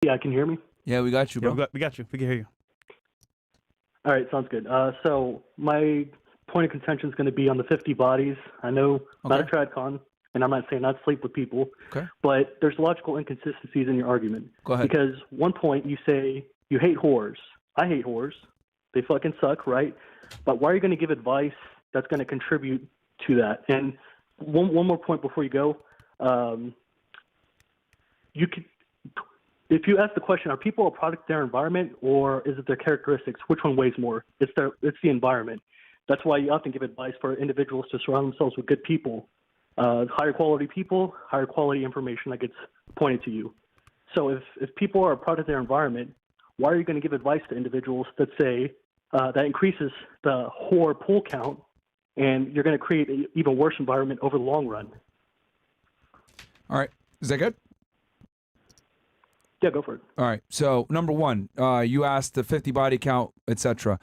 Yeah, can you hear me? Yeah, we got you, bro. Yeah, we got you. We can hear you. All right, sounds good. So my point of contention is going to be on the 50 bodies. I know not a Tradcon, and I'm not saying not sleep with people, but there's logical inconsistencies in your argument. Go ahead. Because one point you say you hate whores. I hate whores. They fucking suck, right? But why are you going to give advice that's going to contribute to that? And one more point before you go. You could, if you ask the question, are people a product of their environment or is it their characteristics? Which one weighs more? It's the environment. That's why you often give advice for individuals to surround themselves with good people, higher quality people, higher quality information that gets pointed to you. So if people are a product of their environment, why are you going to give advice to individuals that say that increases the whore pool count and you're going to create an even worse environment over the long run? All right. Is that good? Yeah, go for it. All right. So number one, you asked the 50 body count, etc.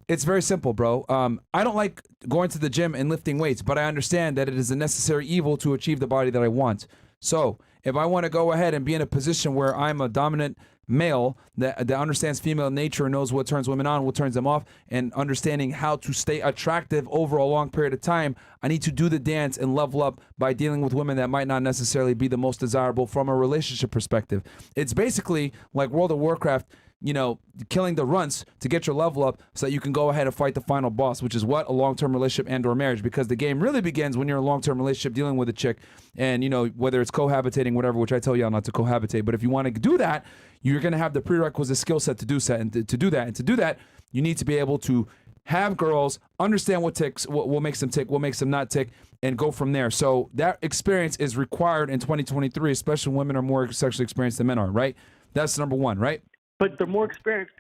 It's very simple, bro. I don't like going to the gym and lifting weights, but I understand that it is a necessary evil to achieve the body that I want. So if I want to go ahead and be in a position where I'm a dominant male that understands female nature and knows what turns women on, what turns them off, and understanding how to stay attractive over a long period of time, I need to do the dance and level up by dealing with women that might not necessarily be the most desirable from a relationship perspective. It's basically like World of Warcraft, you know, killing the runts to get your level up so that you can go ahead and fight the final boss, which is what? A long-term relationship and or marriage, because the game really begins when you're in a long-term relationship dealing with a chick and, you know, whether it's cohabitating, whatever, which I tell y'all not to cohabitate. But if you want to do that, you're going to have the prerequisite skill set to do that. And to do that, you need to be able to have girls understand what ticks, what makes them tick, what makes them not tick, and go from there. So that experience is required in 2023, especially when women are more sexually experienced than men are, right? That's number one, right? But they're more experienced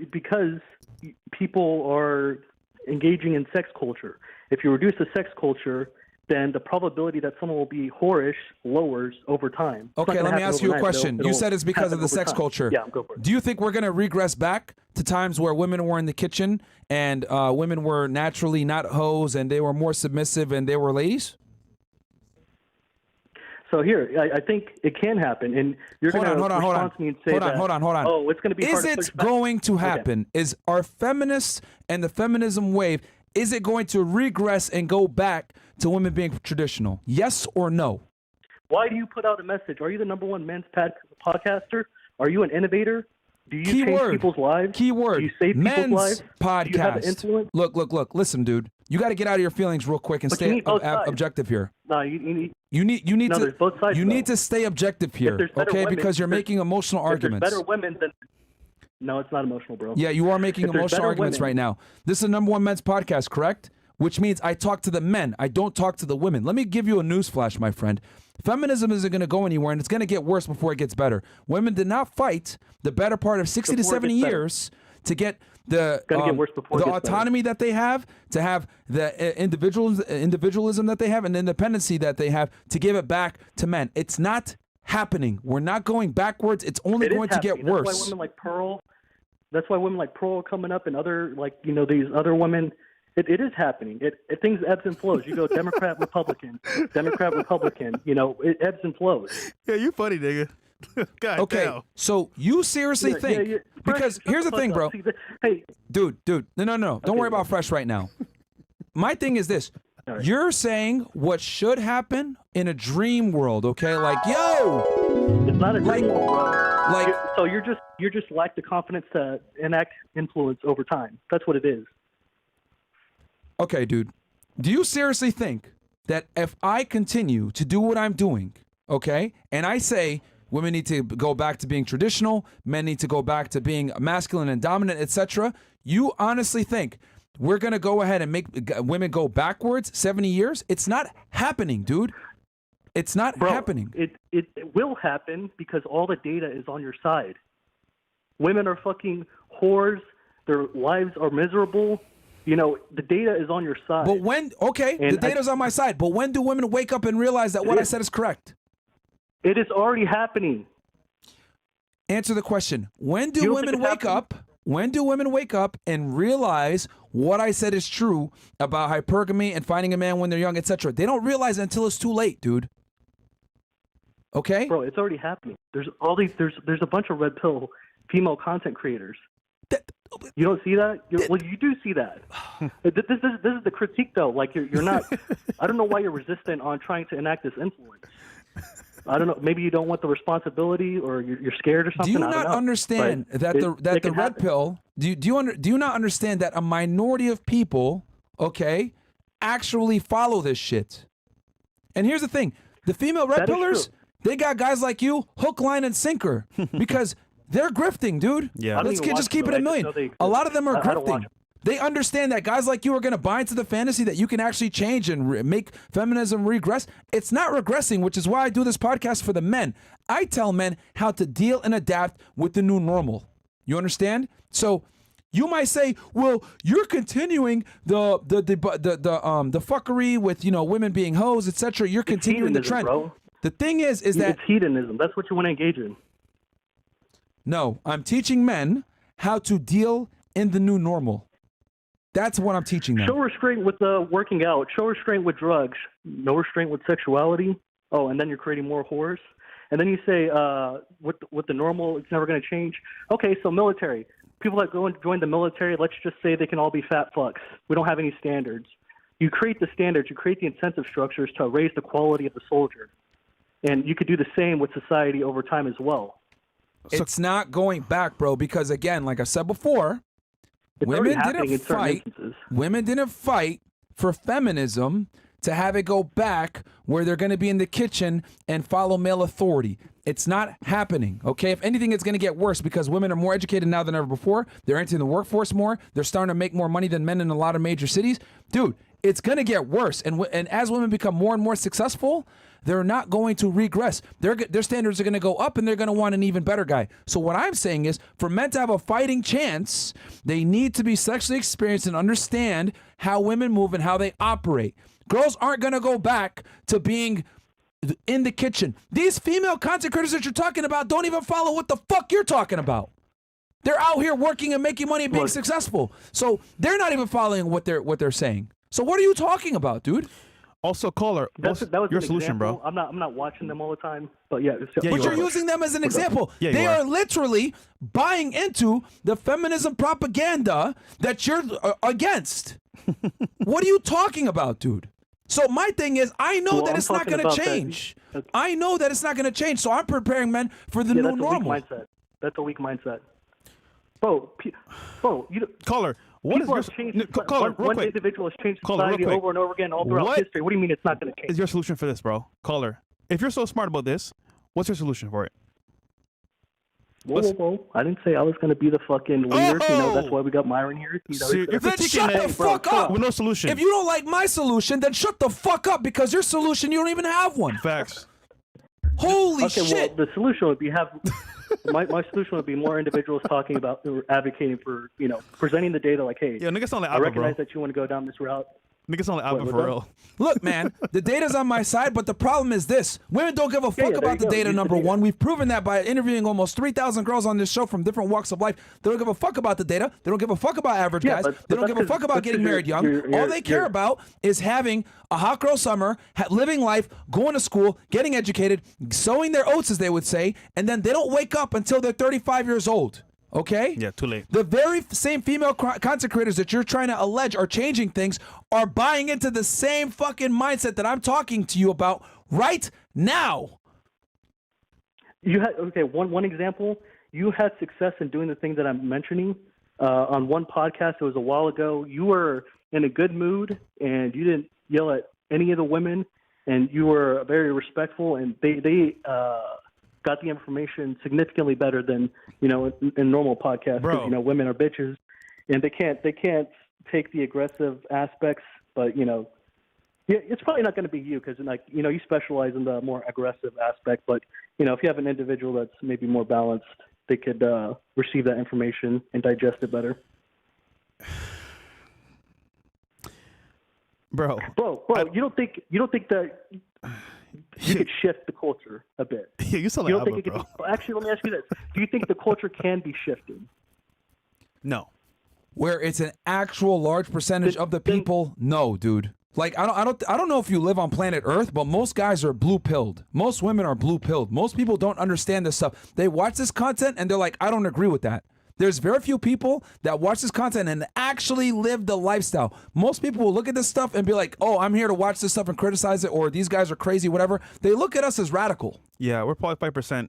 because people are engaging in sex culture. If you reduce the sex culture, then the probability that someone will be whorish lowers over time. Okay, let me ask you a question. You said it's because of the sex culture. Yeah, go for it. Do you think we're going to regress back to times where women were in the kitchen and women were naturally not hoes and they were more submissive and they were ladies? So here, I think it can happen, and you're going to respond to me and say hold on. Oh, it's going to be hard to push back. Is it going to happen? Okay. Is our feminists and the feminism wave, is it going to regress and go back to women being traditional? Yes or no? Why do you put out a message? Are you the number one men's podcaster? Are you an innovator? Do you change people's lives? Keyword. Do you save people's lives? Podcast. Do you have influence? Look. Listen, dude. You got to get out of your feelings real quick and stay objective here. No, you need there's both sides, you need to stay objective here, okay? Because you're making emotional arguments. Better women than. No, it's not emotional, bro. Yeah, you are making emotional arguments right now. This is a number one men's podcast, correct? Which means I talk to the men. I don't talk to the women. Let me give you a newsflash, my friend. Feminism isn't going to go anywhere, and it's going to get worse before it gets better. Women did not fight the better part of 60 to 70 years to get the autonomy that they have, to have the individualism that they have, and the independency that they have, to give it back to men. It's not happening. We're not going backwards. It's only going to get worse. That's why women like Pearl. That's why women like Pearl are coming up, and other these other women. It is happening. Things ebbs and flows. You go Democrat, Republican, Democrat, Republican. You know, it ebbs and flows. Yeah, you funny, nigga. God okay, damn. So you seriously think, because here's the thing, bro. Hey, dude, no. Don't worry about Fresh right now. My thing is this. Right. You're saying what should happen in a dream world, okay? Like, yo! It's not a dream world, bro. So you're just lack the confidence to enact influence over time. That's what it is. Okay, dude. Do you seriously think that if I continue to do what I'm doing, okay, and I say women need to go back to being traditional, men need to go back to being masculine and dominant, etc., you honestly think we're going to go ahead and make women go backwards 70 years? It's not happening, dude. It's not happening. It will happen because all the data is on your side. Women are fucking whores. Their lives are miserable. You know, the data is on your side. But the data's on my side. But when do women wake up and realize that what I said is correct? It is already happening. Answer the question. When do women wake up? When do women wake up and realize what I said is true about hypergamy and finding a man when they're young, etc.? They don't realize it until it's too late, dude. Okay? Bro, it's already happening. There's all these. There's a bunch of red pill female content creators. You don't see that? Well, you do see that. This is the critique, though. Like you're not. I don't know why you're resistant on trying to enact this influence. I don't know. Maybe you don't want the responsibility, or you're scared or something. Do you not understand that the red pill? Do you not understand that a minority of people, okay, actually follow this shit? And here's the thing: the female red pillers, they got guys like you, hook, line, and sinker, because they're grifting, dude. Yeah. Let's just keep it a million. A lot of them are grifting. They understand that guys like you are going to buy into the fantasy that you can actually change and make feminism regress. It's not regressing, which is why I do this podcast for the men. I tell men how to deal and adapt with the new normal. You understand? So you might say, "Well, you're continuing the fuckery with women being hoes, etc. You're continuing the trend." Bro. The thing is that it's hedonism. That's what you want to engage in. No, I'm teaching men how to deal in the new normal. That's what I'm teaching them. Show restraint with working out. Show restraint with drugs. No restraint with sexuality. Oh, and then you're creating more whores. And then you say, with the normal, it's never going to change. Okay, so military. People that go and join the military, let's just say they can all be fat fucks. We don't have any standards. You create the standards. You create the incentive structures to raise the quality of the soldier. And you could do the same with society over time as well. It's not going back, bro, because, again, like I said before, women didn't fight for feminism to have it go back where they're going to be in the kitchen and follow male authority. It's not happening, okay? If anything, it's going to get worse because women are more educated now than ever before. They're entering the workforce more. They're starting to make more money than men in a lot of major cities. Dude, it's going to get worse. And as women become more and more successful, they're not going to regress. Their standards are going to go up, and they're going to want an even better guy. So what I'm saying is, for men to have a fighting chance, they need to be sexually experienced and understand how women move and how they operate. Girls aren't going to go back to being in the kitchen. These female content creators that you're talking about don't even follow what the fuck you're talking about. They're out here working and making money and being successful. So they're not even following what they're saying. So what are you talking about, dude? Also, caller, that was your an solution, example. bro. I'm not watching them all the time, but yeah. But you're using them as an example. Yeah, they are literally buying into the feminism propaganda that you're against. What are you talking about, dude? So my thing is, I know that it's not going to change. I know that it's not going to change. So I'm preparing men for the new normal. That's a weak mindset. Bro, Caller. What is your one individual has changed society over and over again all throughout history. What do you mean it's not going to change? Is your solution for this, bro? Caller, if you're so smart about this, what's your solution for it? Whoa. I didn't say I was going to be the fucking leader. That's why we got Myron here. Then shut the fuck up. With no solution. If you don't like my solution, then shut the fuck up because your solution, you don't even have one. Facts. Holy shit. Well, the solution would be my solution would be more individuals talking about or advocating for, presenting the data like, hey, niggas sound like I recognize that you want to go down this route. Niggas sound like Alvin for real. Look, man, the data's on my side, but the problem is this. Women don't give a fuck about the data, number one. We've proven that by interviewing almost 3,000 girls on this show from different walks of life. They don't give a fuck about the data. They don't give a fuck about average guys. They don't give a fuck about getting married young. All they care about is having a hot girl summer, living life, going to school, getting educated, sowing their oats, as they would say, and then they don't wake up until they're 35 years old. Okay? Yeah, too late. The very same female content creators that you're trying to allege are changing things are buying into the same fucking mindset that I'm talking to you about right now. You had one example. You had success in doing the thing that I'm mentioning on one podcast. It was a while ago. You were in a good mood and you didn't yell at any of the women, and you were very respectful. And they got the information significantly better than in normal podcasts. Bro. Women are bitches, and they can't take the aggressive aspects. But it's probably not going to be you because you specialize in the more aggressive aspect. But if you have an individual that's maybe more balanced, they could receive that information and digest it better. Bro, you don't think that you could shift the culture a bit? Yeah, you sound like Alba, bro. Actually, let me ask you this: do you think the culture can be shifted? No. Where it's an actual large percentage of the people? No, dude. Like I don't know if you live on planet Earth, but most guys are blue-pilled. Most women are blue-pilled. Most people don't understand this stuff. They watch this content and they're like, I don't agree with that. There's very few people that watch this content and actually live the lifestyle. Most people will look at this stuff and be like, oh, I'm here to watch this stuff and criticize it, or these guys are crazy, whatever. They look at us as radical. Yeah, we're probably 5%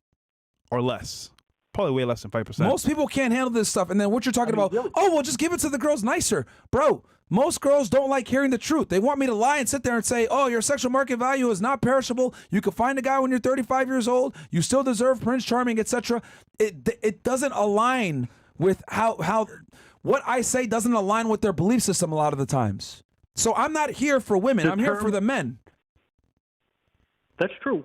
or less. Probably way less than 5%. Most people can't handle this stuff. And then what you're talking about, oh, well, just give it to the girls nicer. Bro, most girls don't like hearing the truth. They want me to lie and sit there and say, oh, your sexual market value is not perishable. You can find a guy when you're 35 years old. You still deserve Prince Charming, etc. It doesn't align with how what I say doesn't align with their belief system a lot of the times. So I'm not here for women. I'm here for the men. That's true.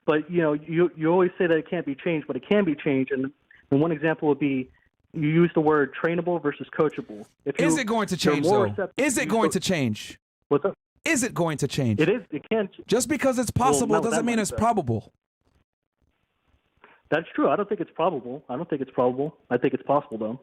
But, you always say that it can't be changed, but it can be changed. And one example would be you use the word trainable versus coachable. Is it going to change, though? Is it going to change? What's up? Is it going to change? It is. It can. Just because it's possible doesn't mean it's probable. That's true. I don't think it's probable. I think it's possible, though.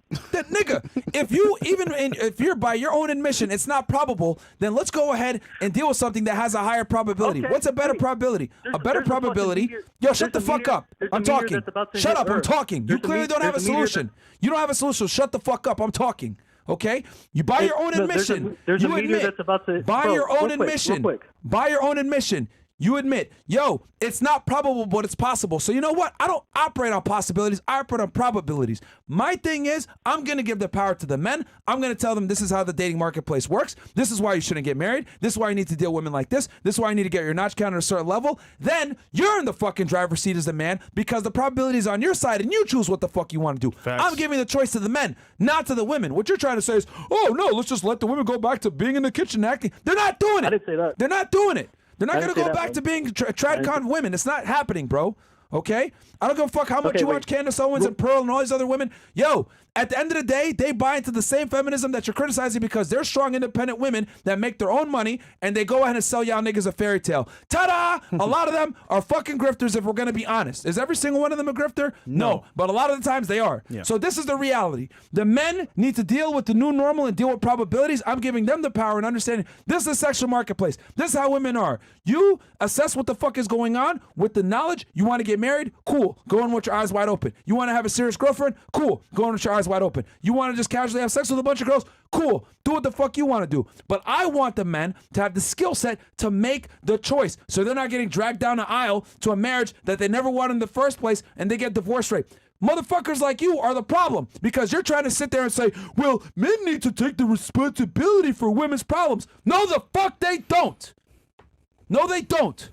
Nigga, if you're by your own admission, it's not probable, then let's go ahead and deal with something that has a higher probability. Okay, what's a better probability? A better probability. Yo, shut the fuck up. I'm talking. Shut up. I'm talking. You clearly don't have a solution. You don't have a solution. Shut the fuck up. I'm talking. Okay? You by your own admission. You admit. By your own admission. By your own admission. You admit, yo, it's not probable, but it's possible. So you know what? I don't operate on possibilities. I operate on probabilities. My thing is, I'm going to give the power to the men. I'm going to tell them this is how the dating marketplace works. This is why you shouldn't get married. This is why you need to deal with women like this. This is why you need to get your notch count at a certain level. Then you're in the fucking driver's seat as the man because the probability is on your side and you choose what the fuck you want to do. Facts. I'm giving the choice to the men, not to the women. What you're trying to say is, oh, no, let's just let the women go back to being in the kitchen and acting. They're not doing it. I didn't say that. They're not doing it. They're not going to go back to being Tradcon women. It's not happening, bro. Okay? I don't give a fuck how much you watch Candace Owens and Pearl and all these other women. Yo, at the end of the day, they buy into the same feminism that you're criticizing because they're strong, independent women that make their own money, and they go ahead and sell y'all niggas a fairy tale. Ta-da! A lot of them are fucking grifters if we're going to be honest. Is every single one of them a grifter? No. But a lot of the times they are. Yeah. So this is the reality. The men need to deal with the new normal and deal with probabilities. I'm giving them the power and understanding this is a sexual marketplace. This is how women are. You assess what the fuck is going on with the knowledge. You want to get married? Cool. Go in with your eyes wide open. You want to have a serious girlfriend? Cool. Go in with your eyes wide open. You want to just casually have sex with a bunch of girls? Cool. Do what the fuck you want to do. But I want the men to have the skill set to make the choice so they're not getting dragged down the aisle to a marriage that they never wanted in the first place and they get divorced rate. Motherfuckers like you are the problem because you're trying to sit there and say, well, men need to take the responsibility for women's problems. No, the fuck they don't. No, they don't.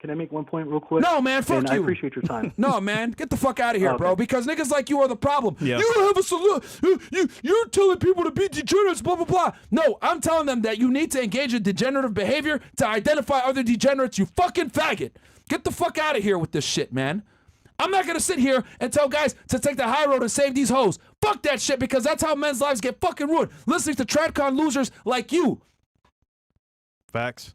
Can I make one point real quick? No, man, fuck you. I appreciate your time. No, man, get the fuck out of here, bro, because niggas like you are the problem. Yeah. You don't have a solution. You're telling people to be degenerates, blah, blah, blah. No, I'm telling them that you need to engage in degenerative behavior to identify other degenerates, you fucking faggot. Get the fuck out of here with this shit, man. I'm not going to sit here and tell guys to take the high road and save these hoes. Fuck that shit because that's how men's lives get fucking ruined. Listening to Tradcon losers like you. Facts.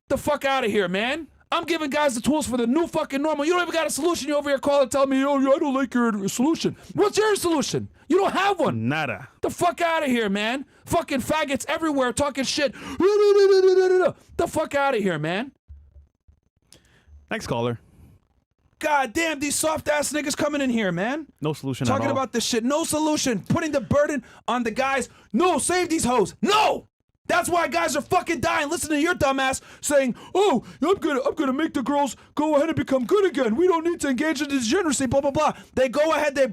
The fuck out of here, man. I'm giving guys the tools for the new fucking normal. You don't even got a solution. You over here calling and telling me, oh, I don't like your solution. What's your solution? You don't have one. Nada. The fuck out of here, man. Fucking faggots everywhere talking shit. The fuck out of here, man. Next caller. God damn, these soft ass niggas coming in here, man. No solution Talking at all. about this shit. No solution. Putting the burden on the guys. No, save these hoes. No! That's why guys are fucking dying. Listen to your dumbass saying, oh, I'm gonna make the girls go ahead and become good again. We don't need to engage in degeneracy, blah, blah, blah. They go ahead, they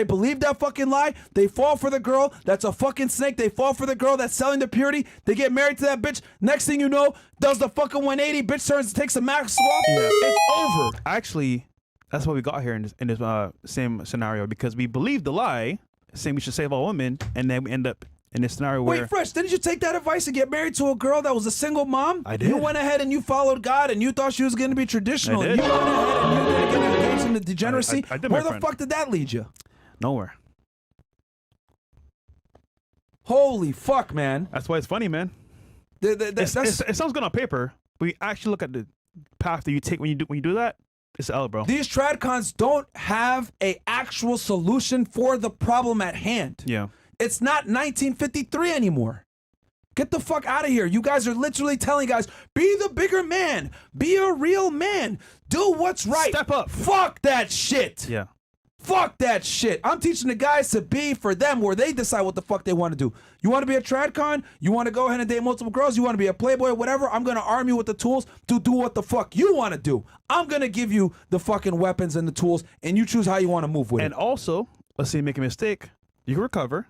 believe that fucking lie. They fall for the girl that's a fucking snake. They fall for the girl that's selling the purity. They get married to that bitch. Next thing you know, does the fucking 180, bitch turns, takes a mask off. Yeah. It's over. Actually, that's what we got here in this same scenario because we believed the lie saying we should save all women and then we end up in this scenario where... Wait, Fresh, didn't you take that advice and get married to a girl that was a single mom? I did. You went ahead and you followed God and you thought she was going to be traditional. I did. You went ahead and you didn't get engaged in the degeneracy. I did, Where the fuck did that lead you? Nowhere. Holy fuck, man. That's why it's funny, man. It sounds good on paper, but you actually look at the path that you take when you do that, it's L, bro. These Tradcons don't have a actual solution for the problem at hand. Yeah. It's not 1953 anymore. Get the fuck out of here. You guys are literally telling guys, be the bigger man. Be a real man. Do what's right. Step up. Fuck that shit. Yeah. Fuck that shit. I'm teaching the guys to be for them where they decide what the fuck they want to do. You want to be a Tradcon? You want to go ahead and date multiple girls? You want to be a playboy? Whatever. I'm going to arm you with the tools to do what the fuck you want to do. I'm going to give you the fucking weapons and the tools, and you choose how you want to move with And it. also, let's say you make a mistake, you can recover,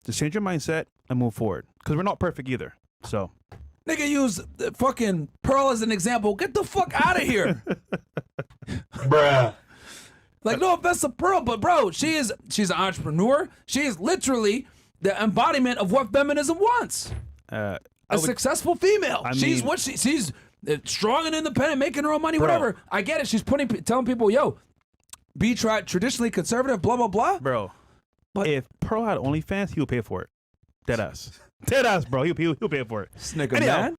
just change your mindset and move forward. Because we're not perfect either. So. Nigga use fucking Pearl as an example. Get the fuck out of here. Bruh. Like, no offense to Pearl, but bro, she's an entrepreneur. She is literally the embodiment of what feminism wants. A successful female. She's strong and independent, making her own money, whatever. I get it. She's telling people, yo, be traditionally conservative, blah, blah, blah. Bro, but if Pearl had OnlyFans, he would pay for it. Deadass. Deadass, bro. He'll pay for it. This nigga, man.